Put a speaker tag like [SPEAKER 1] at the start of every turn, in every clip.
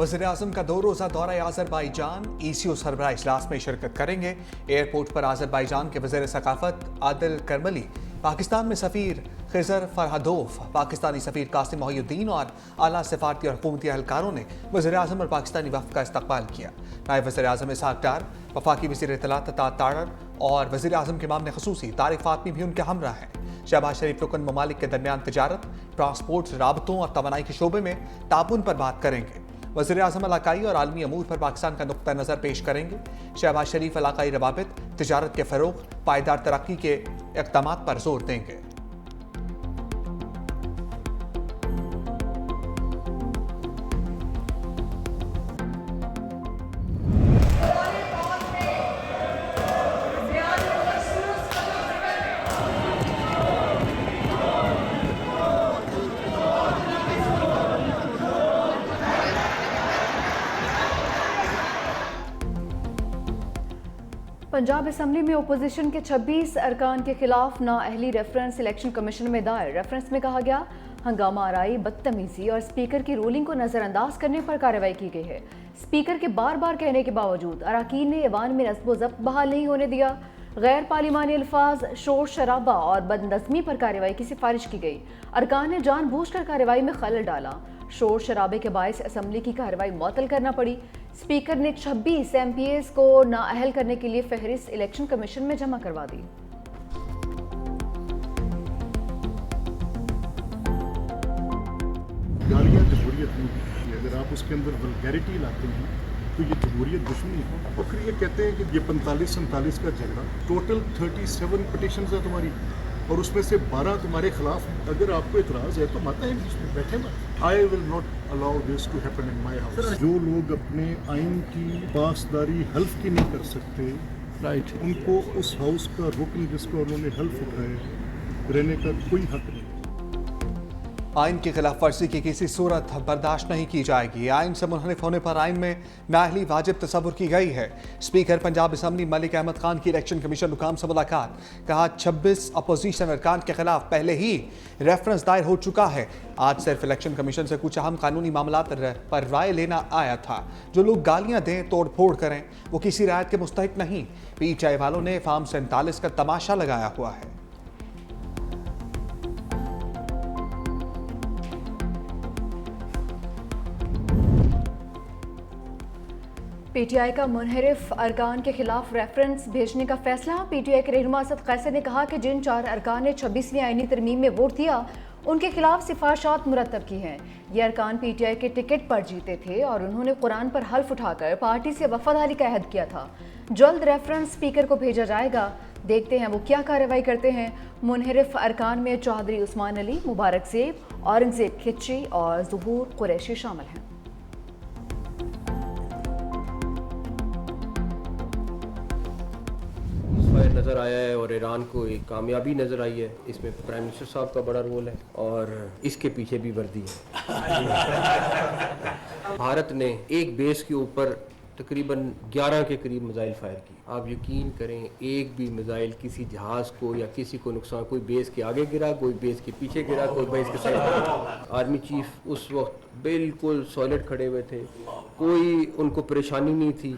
[SPEAKER 1] वज़ीर-ए-आज़म का 2 रोज़ा दौरा आज़रबाईजान, ECO सरबराह इजलास में शिरकत करेंगे। एयरपोर्ट पर आज़रबाईजान के वज़ीर सकाफ़त आदिल करमली, पाकिस्तान में सफ़ीर खिज़र फरहादोव, पाकिस्तानी सफ़ीर कासिम मोहिउद्दीन और आला सफ़ारती और हुकूमती एहलकारों ने वज़ीर-ए-आज़म और पाकिस्तानी वफ़द का इस्तकबाल किया। नायब वज़ीर-ए-आज़म इसहाक डार, वफाकी वज़ीर इत्तलात तारड़ और वज़ीर-ए-आज़म के मामले ख़ुसूसी तारिक फ़ातमी भी उनके हमरा हैं। शहबाज शरीफ रुकन ममालिक के दरमियान तिजारत, ट्रांसपोर्ट, राबतों और तवानाई के शोबे में ताउन पर बात करेंगे। वज़ीर-ए-आज़म इलाकाई और आलमी अमूर पर पाकिस्तान का नुक्ता नज़र पेश करेंगे। शहबाज शरीफ इलाकाई रवाबित, तिजारत के फ़रोग़, पायदार तरक्की के इक़दामात पर जोर देंगे।
[SPEAKER 2] पंजाब असम्बली में ओपोजिशन के 26 अरकान के खिलाफ नाअहली रेफरेंस इलेक्शन कमीशन में दायर। रेफरेंस में कहा गया हंगामा आराई, बदतमीजी और स्पीकर की रूलिंग को नज़रअंदाज करने पर कार्रवाई की गई है। स्पीकर के बार बार कहने के बावजूद अरकान ने ऐवान में नस्ब व ज़ब्त बहाल नहीं होने दिया। गैर पार्लिमानी अल्फाज, शोर शराबा और बदनज़मी पर कार्रवाई की सिफारिश की गई। अरकान ने जानबूझकर कार्रवाई में खलल डाला। शोर शराबे के बायस असम्बली की कार्रवाई मुअत्तल करना पड़ी। स्पीकर ने 26 MPs को नाअहल करने के लिए फहरिस्त इलेक्शन कमीशन में जमा करवा दी।
[SPEAKER 3] गालियाँ जमहूरियत नहीं है, अगर आप उसके अंदर वल्गैरिटी लाते हैं तो ये जमहूरियत दुश्मनी है। और फिर ये कहते हैं कि ये 45-47 का झगड़ा, टोटल 37 पिटिशन है तुम्हारी और उसमें से 12 तुम्हारे खिलाफ। अगर आपको इतराज़ है तो माता है इसमें बैठे मत। I will not allow this to happen in my house. जो लोग अपने आइन की पासदारी हल्फ की नहीं कर सकते, राइट, उनको उस हाउस का रुकन जिसको उन्होंने हल्फ उठाए रहने का कोई हक नहीं।
[SPEAKER 1] आइन की खिलाफ वर्जी की किसी सूरत बर्दाश्त नहीं की जाएगी। आइन से मुनहरिफ होने पर आइन में नाअहली वाजिब तस्वुर की गई है। स्पीकर पंजाब असम्बली मलिक अहमद खान की इलेक्शन कमीशन हुकाम से मुलाकात। कहा 26 अपोजिशन अरकान के खिलाफ पहले ही रेफरेंस दायर हो चुका है। आज सिर्फ इलेक्शन कमीशन से कुछ अहम कानूनी मामला पर राय लेना आया था। जो लोग गालियां दें, तोड़ फोड़ करें, वो किसी रायत के मुस्तहिक नहीं। PTI वालों ने फार्म 47 का तमाशा लगाया हुआ है।
[SPEAKER 2] PTI का मुनहरिफ अरकान के खिलाफ रेफरेंस भेजने का फैसला। PTI के रहनुमा असद कैसर ने कहा कि जिन 4 अरकान ने 26वीं आईनी तरमीम में वोट दिया उनके खिलाफ सिफारशात मुरतब की हैं। ये अरकान PTI के टिकट पर जीते थे और उन्होंने कुरान पर हल्फ उठाकर पार्टी से वफादारी का अहद किया था। जल्द रेफरेंस स्पीकर को भेजा जाएगा। देखते हैं वो क्या कार्रवाई करते हैं। मुनहरिफ अरकान में चौधरी उस्मान अली, मुबारक ज़ेब, औरंगज़ेब खिच्ची और ज़ुहूर कुरैशी शामिल हैं।
[SPEAKER 4] नज़र आया है और ईरान को एक कामयाबी नज़र आई है। इसमें प्राइम मिनिस्टर साहब का बड़ा रोल है और इसके पीछे भी वर्दी है। भारत ने एक बेस के ऊपर तकरीबन 11 के करीब मिसाइल फायर की। आप यकीन करें, एक भी मिसाइल किसी जहाज़ को या किसी को नुकसान, कोई बेस के आगे गिरा, कोई बेस के पीछे गिरा, कोई बेस के साइड। आर्मी चीफ उस वक्त बिल्कुल सॉलिड खड़े हुए थे, कोई उनको परेशानी नहीं थी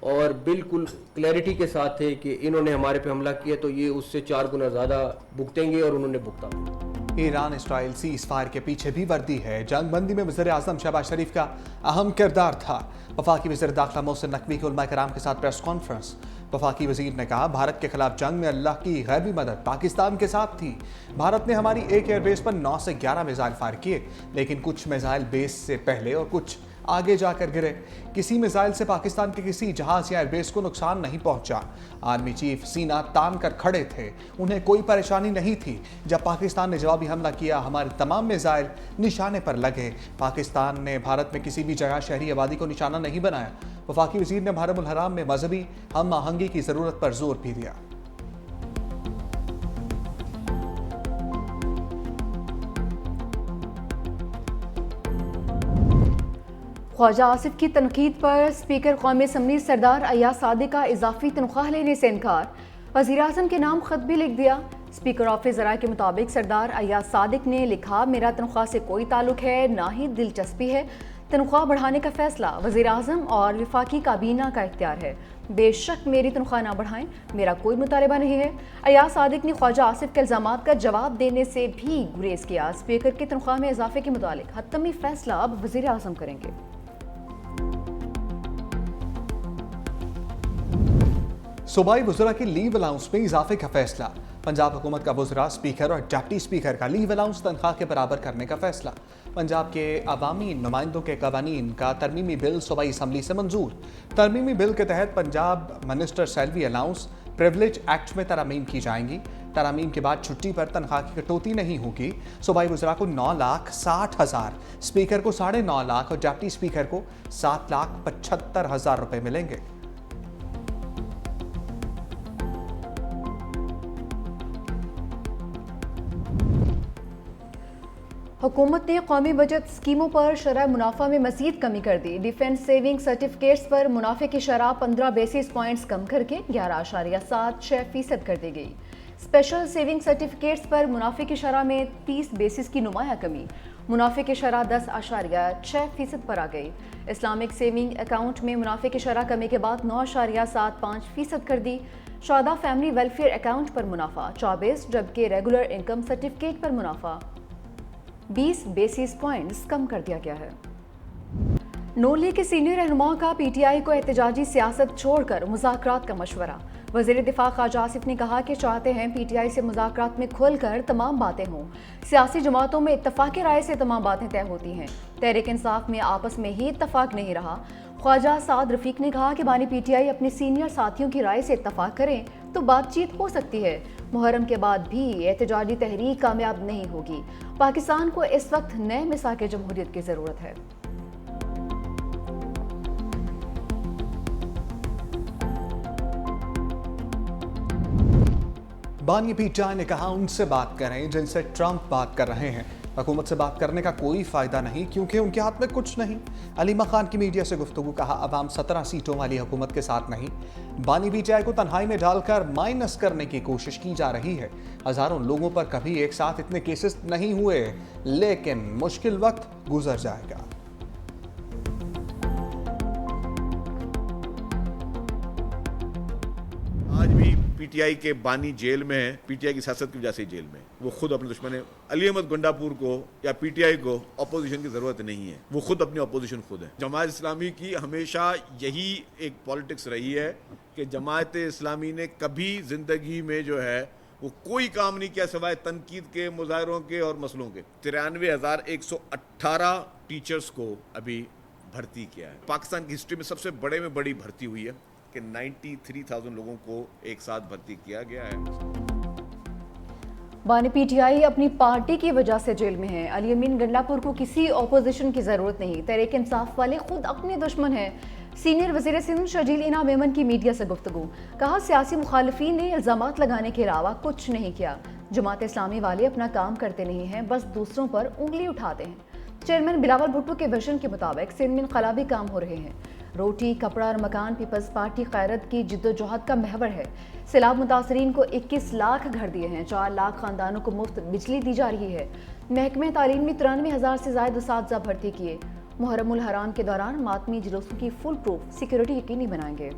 [SPEAKER 4] और बिल्कुल क्लैरिटी के साथ थे कि इन्होंने हमारे पे हमला किया तो ये उससे 4 गुना ज़्यादा भुगतेंगे और उन्होंने भुगता।
[SPEAKER 1] ईरान इसराइल सीज़ फायर के पीछे भी वर्दी है। जंग बंदी में वज़ीर-ए-आज़म शहबाज शरीफ का अहम किरदार था। वफाकी वज़ीर दाखिला मोहसिन नकवी के उलमा कराम के साथ प्रेस कॉन्फ्रेंस। वफाकी वज़ीर ने कहा भारत के खिलाफ जंग में अल्लाह की गैबी मदद पाकिस्तान के साथ थी। भारत ने हमारी एक एयरबेस पर 9 से 11 मिसाइल फायर किए, लेकिन कुछ मिसाइल बेस से पहले और कुछ आगे जाकर गिरे। किसी मिसाइल से पाकिस्तान के किसी जहाज या एयरबेस को नुकसान नहीं पहुंचा। आर्मी चीफ सीना तान कर खड़े थे, उन्हें कोई परेशानी नहीं थी। जब पाकिस्तान ने जवाबी हमला किया, हमारे तमाम मिसाइल निशाने पर लगे। पाकिस्तान ने भारत में किसी भी जगह शहरी आबादी को निशाना नहीं बनाया। वफाकी वज़ीर ने मुहर्रम उल हराम में मजहबी हम आहंगी की ज़रूरत पर जोर भी दिया।
[SPEAKER 2] ख्वाजा आसिफ की तनकीद पर स्पीकर कौमी असम्बली सरदार अय्याज सादिक का इजाफी तनख्वाह लेने से इनकार। वज़ीर-ए-आज़म के नाम खत भी लिख दिया। स्पीकर ऑफिस ज़राए के मुताबिक सरदार अय्याज सादिक ने लिखा, मेरा तनख्वाह से कोई ताल्लुक है, ना ही दिलचस्पी है। तनख्वाह बढ़ाने का फैसला वज़ीर-ए-आज़म और वफाकी काबीना का इख्तियार है। बेशक मेरी तनख्वाह ना बढ़ाएं, मेरा कोई मुतालबा नहीं है। अयाज सादिक ने ख्वाजा आसिफ के इल्ज़ामात का जवाब देने से भी गुरेज किया। स्पीकर की तनख्वाह में इजाफे के मुतालिक हतमी फैसला अब वज़ीर-ए-आज़म करेंगे।
[SPEAKER 1] सूबाई वज़रा की लीव अलाउंस में इजाफे का फैसला। पंजाब हुकूमत का वज़रा, स्पीकर और डिप्टी स्पीकर का लीव अलाउंस तनख्वाह के बराबर करने का फैसला। पंजाब के अवामी नुमाइंदों के कवानीन का तरमीमी बिल सूबाई असम्बली से मंजूर। तरमीमी बिल के तहत Punjab minister salary allowance privilege act में तरमीम की जाएंगी। तरमीम के बाद छुट्टी पर तनख्वाह की कटौती नहीं होगी। सूबाई वज़रा को 9,60,000, स्पीकर को 9.5 लाख और डिप्टी स्पीकर को 7,75,000 रुपये मिलेंगे।
[SPEAKER 2] हुकूमत ने कौमी बचत स्कीमों पर शरह मुनाफा में मज़ीद कमी कर दी। डिफेंस सेविंग सर्टिफिकेट्स पर मुनाफे की शरह 15 बेसिस पॉइंट्स कम करके 11.76% कर दी गई। स्पेशल सेविंग सर्टिफिकेट्स पर मुनाफे की शरह में 30 बेसिस की नुमाया कमी, मुनाफे की शरह 10.6% पर आ गई। इस्लामिक सेविंग अकाउंट में मुनाफे की शरह कमी के बाद 9.75% कर दी। शौदा फैमिली वेलफेयर अकाउंट पर मुनाफा 24, जबकि रेगुलर इनकम सर्टिफिकेट पर मुनाफा 20 बेसिस पॉइंट्स कम कर दिया गया है। नून लीग के सीनियर रहनुमा का पीटीआई को एहतजाजी सियासत छोड़कर मुज़ाकरात का मशवरा। वज़ीर दिफा ख्वाजा आसिफ ने कहा कि चाहते हैं पीटीआई से मुज़ाकरात में खुलकर तमाम बातें हों। सियासी जमातों में इत्तफाक़ी राय से तमाम बातें तय होती हैं। तहरीक इंसाफ में आपस में ही इत्तफाक नहीं रहा। ख्वाजा साद रफीक ने कहा कि बानी पीटीआई अपने सीनियर साथियों की राय से इत्तफाक करें तो बातचीत हो सकती है। मुहर्रम के बाद भी एहतजाजी तहरीक कामयाब नहीं होगी। पाकिस्तान को इस वक्त नए मिसाक जमहूरियत की ज़रूरत है।
[SPEAKER 1] बानी पीटीआई ने कहा उनसे बात करें जिनसे ट्रंप बात कर रहे हैं। हुकूमत से बात करने का कोई फ़ायदा नहीं क्योंकि उनके हाथ में कुछ नहीं। अलीमा खान की मीडिया से गुफ्तगू, कहा अवाम 17 सीटों वाली हुकूमत के साथ नहीं। बानी पीटीआई को तन्हाई में डालकर माइनस करने की कोशिश की जा रही है। हज़ारों लोगों पर कभी एक साथ इतने केसेस नहीं हुए, लेकिन मुश्किल वक्त गुजर जाएगा।
[SPEAKER 5] आज भी पीटीआई के बानी जेल में है, पीटीआई की सियासत की वजह से जेल में। वो खुद अपने दुश्मन है। अली अहमद गंडापुर को या पीटीआई को अपोजिशन की जरूरत नहीं है, वो खुद अपनी अपोजिशन खुद है। जमात इस्लामी की हमेशा यही एक पॉलिटिक्स रही है कि जमात इस्लामी ने कभी जिंदगी में जो है वो कोई काम नहीं किया सिवाय तनकीद के, मुजाहरों के और मसलों के। 93,118 टीचर्स को अभी भर्ती किया है। पाकिस्तान की हिस्ट्री में सबसे बड़े में बड़ी भर्ती हुई है कि 93,000 लोगों को एक साथ भर्ती किया गया है।
[SPEAKER 2] बानी पीटीआई अपनी पार्टी की वजह से जेल में है। अली अमीन गंडापुर को किसी ऑपोजिशन की जरूरत नहीं। तहरीक इंसाफ वाले खुद अपने दुश्मन हैं। सीनियर वज़ीर सिंध शर्जील इनाम मेमन की मीडिया से गुफ्तगू, कहा सियासी मुखालिफिन ने इल्ज़ामात लगाने के अलावा कुछ नहीं किया। जमात इस्लामी वाले अपना काम करते नहीं हैं, बस दूसरों पर उंगली उठाते हैं। चेयरमैन बिलावल भुट्टो के विजन के मुताबिक सिंध में इनकलाबी काम हो रहे हैं। रोटी, कपड़ा और मकान पीपल्स पार्टी क़यादत की जिद्दोजहद का महवर है। सैलाब मुतासरीन को 21 लाख घर दिए हैं। 4 लाख खानदानों को मुफ्त बिजली दी जा रही है। महकमे तालीम में 93,000 से ज़ायद उस्ताद भर्ती किए। मुहर्रमुल हराम के दौरान मातमी जुलूसों की फुल प्रूफ सिक्योरिटी यकीनी बनाएंगे।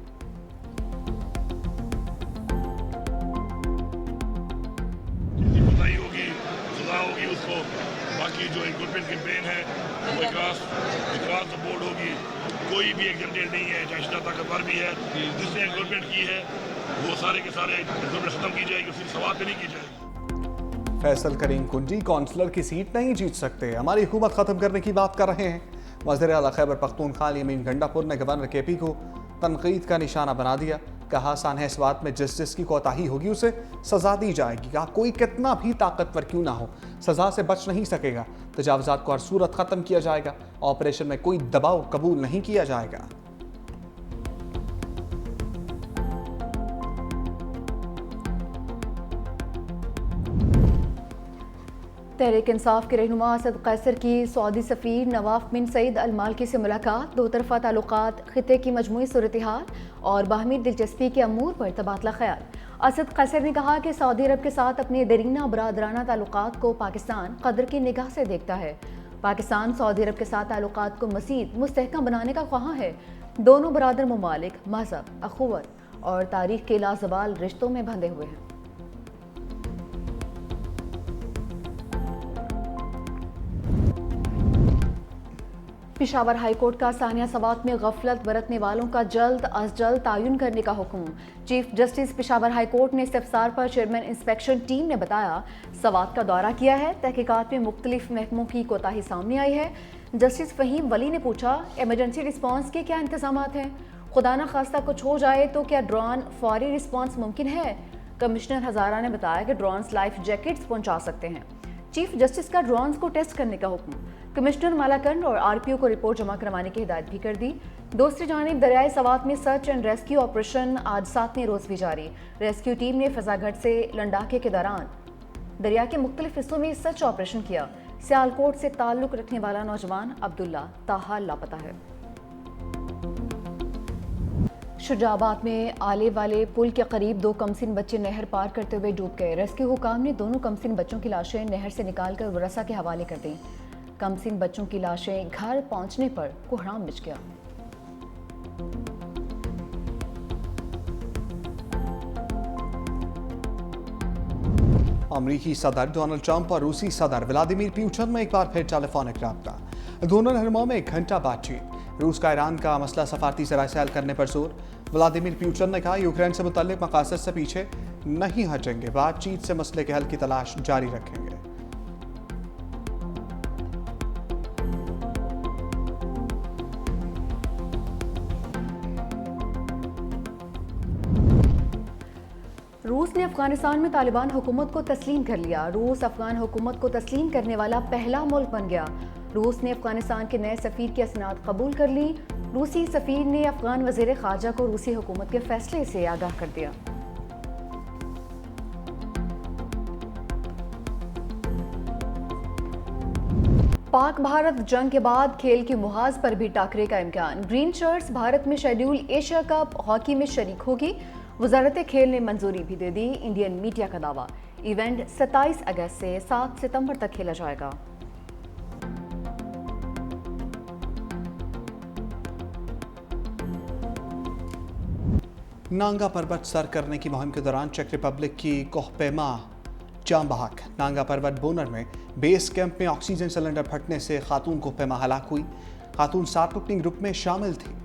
[SPEAKER 6] होगी उसको, बाकी जो रिक्रूटमेंट कैंपेन है वो अक्रॉस द बोर्ड होगी। कोई भी एग्जाम नहीं है, चाहे ताकतवर भी है, जिसने रिक्रूटमेंट की है वो सारे के सारे रिक्रूटमेंट खत्म की जाएगी, सिर्फ सवाल पे नहीं की जाएगी।
[SPEAKER 1] फैसल करीम कुंजी काउंसलर की सीट नहीं जीत सकते, हमारी हुकूमत खत्म करने की बात कर रहे हैं। वज़ीर आला खैबर पख्तूनख्वा अली अमीन गंडापुर ने गवर्नर केपी को तनकीद का निशाना बना दिया। कहा सानह इस बात में जिस जिसकी कोताही होगी उसे सजा दी जाएगी। कहा कोई कितना भी ताकतवर क्यों ना हो सजा से बच नहीं सकेगा। तजावुज़ात को हर सूरत ख़त्म किया जाएगा। ऑपरेशन में कोई दबाव कबूल नहीं किया जाएगा।
[SPEAKER 2] तहरीक इंसाफ के रहनुमा असद कैसर की सऊदी सफ़ीर नवाफ बिन सईद अल मालकी से मुलाकात। दो तरफ़ा ताल्लुकात, खिते की मजमूई सूरत हाल और बाहमी दिलचस्पी के अमूर पर तबादला ख्याल। असद कैसर ने कहा कि सऊदी अरब के साथ अपने दरीना बरादराना ताल्लुकात को पाकिस्तान कदर की निगाह से देखता है। पाकिस्तान सऊदी अरब के साथ ताल्लुकात को मज़ीद मुस्तहकम बनाने का ख्वाह है। दोनों बरादर ममालिक मज़हब, अखुवत और तारीख के लाजवाल रिश्तों में बंधे हुए हैं। पेशावर हाई कोर्ट का सानिया सवात में गफलत बरतने वालों का जल्द अज जल्द तायुन करने का हुक्म। Chief justice Peshawar high court ने इस्तफसार पर चेयरमैन इंस्पेक्शन टीम ने बताया, सवात का दौरा किया है, तहकीकात में मुख्तलिफ महकमों की कोताही सामने आई है। जस्टिस फ़हीम वली ने पूछा, इमरजेंसी रिस्पॉन्स के क्या इंतजाम हैं? खुदा न खास्ता कुछ हो जाए तो क्या ड्रोन फौरी रिस्पॉन्स मुमकिन है? कमिश्नर हज़ारा ने बताया कि ड्रोन्स लाइफ जैकेट्स पहुंचा सकते हैं। चीफ जस्टिस का ड्रोन्स को टेस्ट करने का हुक्म। कमिश्नर मालाकंड और आरपीओ को रिपोर्ट जमा करवाने की हिदायत भी कर दी। दूसरी जानिब दरियाए सवात में सर्च एंड रेस्क्यू ऑपरेशन आज 7वें रोज भी जारी। रेस्क्यू टीम ने फजागढ़ से लंडाके के दौरान दरिया के मुख्तलिफ हिस्सों में सर्च ऑपरेशन किया। सियालकोट से ताल्लुक रखने वाला नौजवान अब्दुल्ला ताहाल लापता है। शुजाबाद में आले वाले पुल के करीब 2 कमसिन बच्चे नहर पार करते हुए डूब गए। रेस्क्यू हुकाम ने दोनों कमसिन बच्चों की लाशें नहर से निकालकर वरसा के हवाले कर दी। कमसिन बच्चों की लाशें घर पहुंचने पर कोहराम मच गया।
[SPEAKER 1] अमरीकी सदर डोनाल्ड ट्रंप और रूसी सदर व्लादिमीर पुतिन में एक बार फिर टेलीफोनिक रब्ता। दोनों रहनुमाओं में 1 घंटा बातचीत। रूस का ईरान का मसला सफारती ज़राए से हल करने पर जोर। व्लादिमीर पुतिन ने कहा, यूक्रेन से मुतल्लिक मकासद से पीछे नहीं हटेंगे, बातचीत से मसले के हल की तलाश जारी रखेंगे।
[SPEAKER 2] रूस ने अफगानिस्तान में तालिबान हुकूमत को तस्लीम कर लिया। रूस अफगान हुकूमत को तस्लीम करने वाला पहला मुल्क बन गया। रूस ने अफगानिस्तान के नए सफीर की असनाद कबूल कर ली। रूसी सफीर ने अफगान वज़ीर ख़ारजा को रूसी हुकूमत के फैसले से आगाह कर दिया। पाक भारत जंग के बाद खेल के मुहाज पर भी टाकरे का इम्कान। ग्रीन शर्ट्स भारत में शेड्यूल एशिया कप हॉकी में शरीक होगी। वजारत खेल ने मंजूरी भी दे दी। इंडियन मीडिया का दावा, इवेंट 27 अगस्त से 7 सितंबर तक खेला जाएगा।
[SPEAKER 1] नांगा पर्वत सर करने की मुहिम के दौरान चेक रिपब्लिक की कोहपेमा जाम बहक। नांगा पर्वत बोनर में बेस कैंप में ऑक्सीजन सिलेंडर फटने से खातून कोहपेमा हलाक हुई। खातून 7 रुकनी ग्रुप में शामिल थी।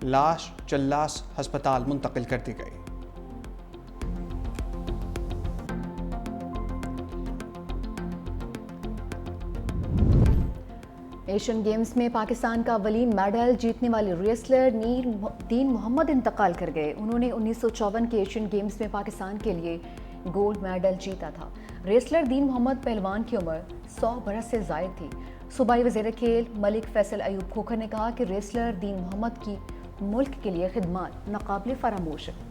[SPEAKER 1] लाश चल्लास अस्पताल मुंतकिल कर दी गई।
[SPEAKER 2] एशियन गेम्स में पाकिस्तान का अव्वलीन मेडल जीतने वाले रेसलर दीन मोहम्मद इंतकाल कर गए। उन्होंने 1954 के एशियन गेम्स में पाकिस्तान के लिए गोल्ड मेडल जीता था। रेसलर दीन मोहम्मद पहलवान की उम्र 100 बरस से ज़ायद थी। सूबाई वज़ीर खेल मलिक फैसल अयूब खोखर ने कहा कि रेसलर दीन मोहम्मद की मुल्क के लिए खिदमत नाकाबिले फरामोश है।